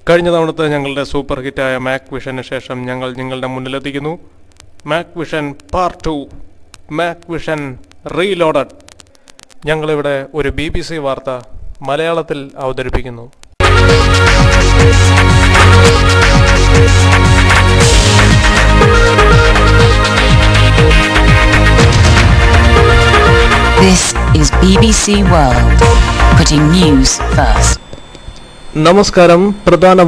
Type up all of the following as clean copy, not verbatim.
കഴിഞ്ഞ തവണത്തെ ഞങ്ങളുടെ സൂപ്പർ ഹിറ്റായ മാക് വിഷന് ശേഷം ഞങ്ങൾ നിങ്ങളുടെ മുന്നിലെത്തിക്കുന്നു. Mac vision part 2, Mac vision reloaded. ഞങ്ങളിവിടെ ഒരു BBC വാർത്ത മലയാളത്തിൽ അവതരിപ്പിക്കുന്നു. This is BBC World, putting news first. നമസ്കാരം. പ്രധാന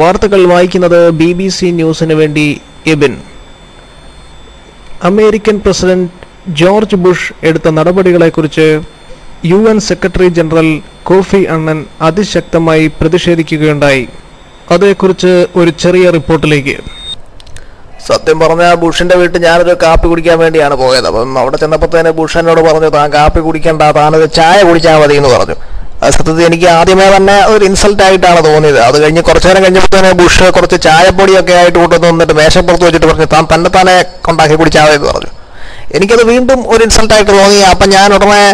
വാർത്തകൾ വായിക്കുന്നത് BBC ന്യൂസിന് വേണ്ടി Ebin. American president George Bush എടുത്ത നടപടികളെക്കുറിച്ച് UN സെക്രട്ടറി ജനറൽ കോഫി അണ്ണൻ അതിശക്തമായി പ്രതിഷേധിക്കുകയുണ്ടായി. അതേക്കുറിച്ച് ഒരു ചെറിയ റിപ്പോർട്ടിലേക്ക്. സത്യം പറഞ്ഞാൽ ബുഷിന്റെ വീട്ടിൽ ഞാനൊരു കാപ്പി കുടിക്കാൻ വേണ്ടിയാണ് പോയത്. അപ്പം അവിടെ ചെന്നപ്പോൾ തന്നെ ബുഷ് എന്നോട് പറഞ്ഞു, താൻ കാപ്പി കുടിക്കണ്ട, താനൊരു ചായ കുടിച്ചാൽ മതി എന്ന് പറഞ്ഞു. സത്യത്തിൽ എനിക്ക് ആദ്യമേ തന്നെ ഒരു ഇൻസൾട്ട് ആയിട്ടാണ് തോന്നിയത്. അത് കഴിഞ്ഞ് കുറച്ചു നേരം കഴിഞ്ഞപ്പോൾ തന്നെ ബുഷ് കുറച്ച് ചായപ്പൊടിയൊക്കെ ആയിട്ട് കൊണ്ടുവന്ന് വന്നിട്ട് മേശപ്പുറത്ത് വെച്ചിട്ട് പറഞ്ഞു, താൻ തന്നെ ഉണ്ടാക്കി കുടിച്ചാൽ മതി എന്ന് പറഞ്ഞു. എനിക്കത് വീണ്ടും ഒരു ഇൻസൾട്ടായിട്ട് തോന്നി. അപ്പം ഞാൻ ഉടനെ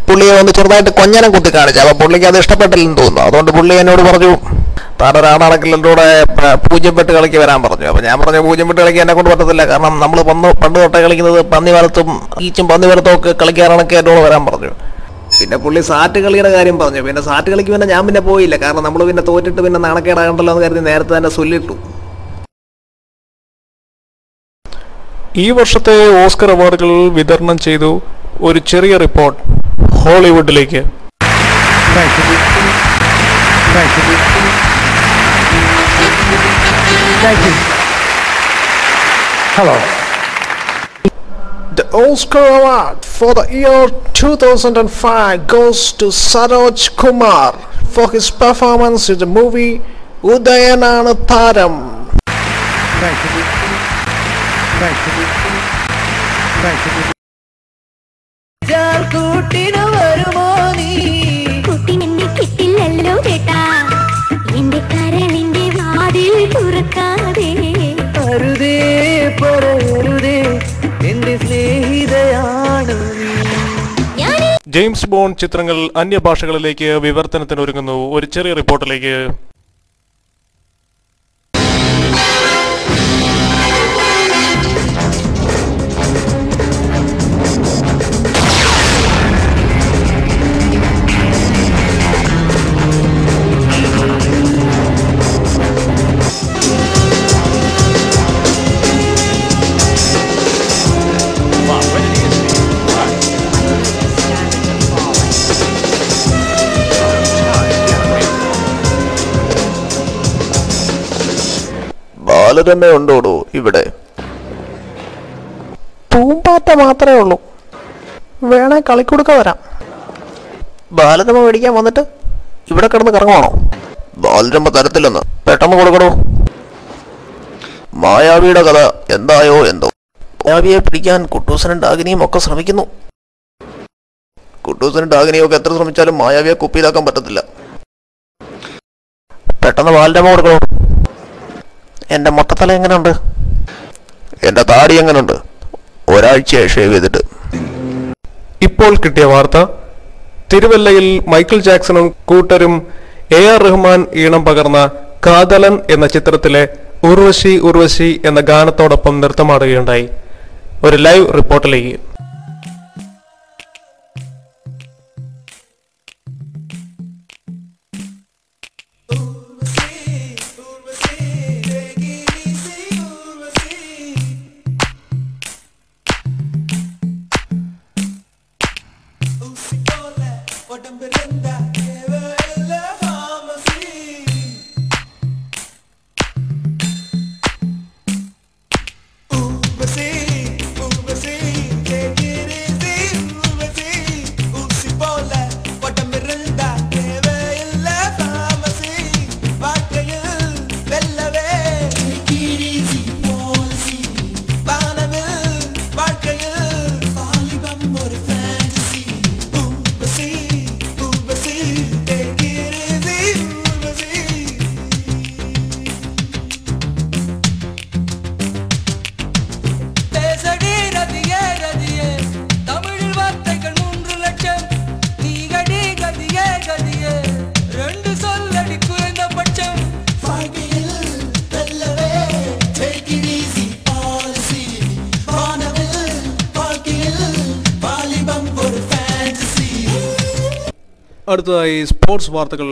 പുള്ളിയെ ഒന്ന് ചെറുതായിട്ട് കൊഞ്ഞനം കുത്തി കാണിച്ചു. അപ്പം പുള്ളിക്ക് അത് ഇഷ്ടപ്പെട്ടില്ലെന്ന് തോന്നുന്നു. അതുകൊണ്ട് പുള്ളി എന്നോട് പറഞ്ഞു, താനൊരാണാണെങ്കിൽ എൻ്റെ കൂടെ പൂജ്യം പെട്ട് കളിക്ക് വരാൻ പറഞ്ഞു. അപ്പം ഞാൻ പറഞ്ഞു, പൂജ്യം പെട്ട് കളിക്കാൻ എന്നെ കൊണ്ട് പറ്റത്തില്ല, കാരണം നമ്മൾ പണ്ട് തൊട്ടേ കളിക്കുന്നത് പന്നിവലത്തും ഈച്ചും പന്നിവലത്തും ഒക്കെ കളിക്കാനാണെങ്കിൽ എന്നോട് വരാൻ പറഞ്ഞു. പിന്നെ പുള്ളി സാറ്റ് കളിയുടെ കാര്യം പറഞ്ഞു. പിന്നെ സാറ്റ് കളിക്ക് പിന്നെ ഞാൻ പിന്നെ പോയില്ല, കാരണം നമ്മൾ പിന്നെ തോറ്റിട്ട് പിന്നെ നാണക്കേടാകണ്ടല്ലോ എന്ന് കരുതി നേരത്തെ തന്നെ ചൊല്ലിട്ടു. ഈ വർഷത്തെ ഓസ്കർ അവാർഡുകൾ വിതരണം ചെയ്തു. ഒരു ചെറിയ report ഹോളിവുഡിലേക്ക്. Hello. The Oscar award for the year 2005 goes to Saroj Kumar for his performance in the movie Udayanana Tharam. Thank you. James bond ചിത്രങ്ങൾ അന്യഭാഷകളിലേക്ക് വിവർത്തനത്തിനൊരുങ്ങുന്നു. ഒരു ചെറിയ റിപ്പോർട്ടിലേക്ക്. ബാലരമ ഉണ്ടോടോ ഇവിടെ? പൂമ്പാറ്റ മാത്രമേ ഉള്ളൂ. വേണേ കളിക്കൊടുക്ക വരാം. ബാലരമ മേടിക്കാൻ വന്നിട്ട് ഇവിടെ കിടന്ന് കറങ്ങുവാണോ? ബാലരമ തരത്തില്ലെന്ന് പെട്ടെന്ന് കൊടുക്കണോ. മായാവിയുടെ കഥ എന്തായോ എന്തോ. മായാവിയെ പിടിക്കാൻ കുട്ടൂസനും ഡാഗിനിയും ഒക്കെ ശ്രമിക്കുന്നു. കുട്ടൂസനും ഡാഗിനിയും ഒക്കെ എത്ര ശ്രമിച്ചാലും മായാവിയെ കുപ്പിയിലാക്കാൻ പറ്റത്തില്ല. പെട്ടെന്ന് ബാലരമ കൊടുക്കണോ. എന്റെ മൊട്ടത്തല എങ്ങനെയുണ്ട്? എന്റെ താടി എങ്ങനെയുണ്ട്? ഒരാഴ്ചയായി ഷേവ് ചെയ്തിട്ട്. ഇപ്പോൾ കിട്ടിയ വാർത്ത. തിരുവല്ലയിൽ മൈക്കിൾ ജാക്സണും കൂട്ടരും AR റഹ്മാൻ ഈണം പകർന്ന കാതലൻ എന്ന ചിത്രത്തിലെ ഉർവശി ഉർവശി എന്ന ഗാനത്തോടൊപ്പം നൃത്തമാടുകയുണ്ടായി. ഒരു ലൈവ് റിപ്പോർട്ടിലേക്ക്. Urvasi, അടുത്തതായി സ്പോർട്സ് വാർത്തകൾ.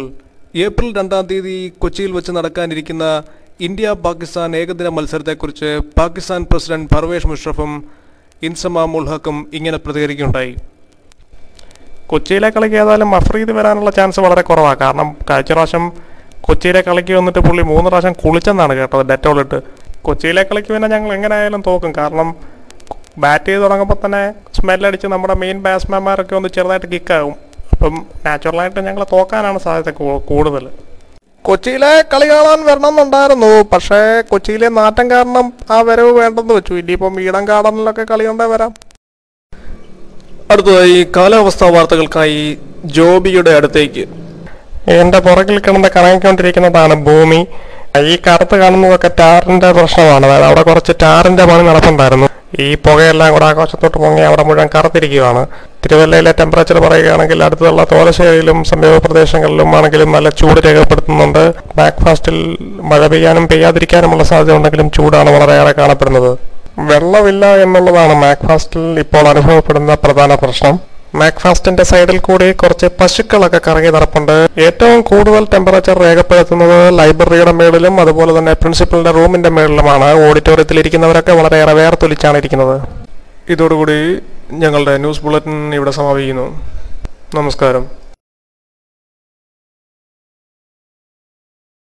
ഏപ്രിൽ 2-ാം തീയതി കൊച്ചിയിൽ വെച്ച് നടക്കാനിരിക്കുന്ന ഇന്ത്യ പാകിസ്ഥാൻ ഏകദിന മത്സരത്തെക്കുറിച്ച് പാകിസ്ഥാൻ പ്രസിഡന്റ് പർവേഷ് മുഷറഫും ഇൻസമാം ഉൽ ഹക്കും ഇങ്ങനെ പ്രതികരിക്കുകയുണ്ടായി. കൊച്ചിയിലെ കളിക്ക് ഏതായാലും അഫ്രീദ് വരാനുള്ള ചാൻസ് വളരെ കുറവാണ്. കാരണം കഴിഞ്ഞ പ്രാവശ്യം കൊച്ചിയിലെ കളിക്ക് വന്നിട്ട് പുള്ളി 3 പ്രാവശ്യം കുളിച്ചെന്നാണ് കേട്ടത്, ഡെറ്റോളിട്ട്. കൊച്ചിയിലെ കളിക്ക് പിന്നെ ഞങ്ങൾ എങ്ങനെയായാലും തോക്കും. കാരണം ബാറ്റ് ചെയ്ത് തുടങ്ങുമ്പോൾ തന്നെ സ്മെല്ലടിച്ച് നമ്മുടെ മെയിൻ ബാറ്റ്സ്മാൻമാരൊക്കെ ഒന്ന് ചെറുതായിട്ട് കിക്കാകും. അപ്പം നാച്ചുറലായിട്ട് ഞങ്ങൾ തോക്കാനാണ് സാധ്യത കൂടുതൽ. കൊച്ചിയിലെ കളി കാണാൻ വരണമെന്നുണ്ടായിരുന്നു, പക്ഷേ കൊച്ചിയിലെ നാറ്റം കാരണം ആ വരവ് വേണ്ടെന്ന് വെച്ചു. ഇനിയിപ്പം ഈഡൻ ഗാർഡനിലൊക്കെ കളി കൊണ്ടേ വരാം. അടുത്തതായി കാലാവസ്ഥാ വാർത്തകൾക്കായി ജോബിയുടെ അടുത്തേക്ക്. എൻ്റെ പുറകിൽ കിടന്ന് കറങ്ങിക്കൊണ്ടിരിക്കുന്നതാണ് ഭൂമി. ഈ കറുത്ത് കാണുന്നതൊക്കെ ടാറിൻ്റെ പ്രശ്നമാണ്. അതായത് അവിടെ കുറച്ച് ടാറിൻ്റെ പണി നടപ്പുണ്ടായിരുന്നു. ഈ പുകയെല്ലാം കൂടെ ആകാശത്തോട്ട് പൊങ്ങി അവിടെ മുഴുവൻ കറുത്തിരിക്കുകയാണ്. തിരുവല്ലയിലെ ടെമ്പറേച്ചർ പറയുകയാണെങ്കിൽ അടുത്തുള്ള തോലശ്ശേരിയിലും സമീപ പ്രദേശങ്ങളിലും ആണെങ്കിലും നല്ല ചൂട് രേഖപ്പെടുത്തുന്നുണ്ട്. ബ്രേക്ക്ഫാസ്റ്റിൽ മഴ പെയ്യാനും പെയ്യാതിരിക്കാനുമുള്ള സാധ്യത ഉണ്ടെങ്കിലും ചൂടാണ് വളരെയേറെ കാണപ്പെടുന്നത്. വെള്ളമില്ല എന്നുള്ളതാണ് മാക്ഫാസ്റ്റിൽ ഇപ്പോൾ അനുഭവപ്പെടുന്ന പ്രധാന പ്രശ്നം. മാക്ഫാസ്റ്റിന്റെ സൈഡിൽ കൂടി കുറച്ച് പശുക്കളൊക്കെ കറങ്ങി നടപ്പുണ്ട്. ഏറ്റവും കൂടുതൽ ടെമ്പറേച്ചർ രേഖപ്പെടുത്തുന്നത് ലൈബ്രറിയുടെ മേളിലും അതുപോലെ തന്നെ പ്രിൻസിപ്പലിന്റെ റൂമിന്റെ മേളിലുമാണ്. ഓഡിറ്റോറിയത്തിൽ ഇരിക്കുന്നവരൊക്കെ വളരെയേറെ വേർത്തൊലിച്ചാണ് ഇരിക്കുന്നത്. ഇതോടുകൂടി ഞങ്ങളുടെ ന്യൂസ് ബുള്ളറ്റിൻ ഇവിടെ സമാപിക്കുന്നു. നമസ്കാരം.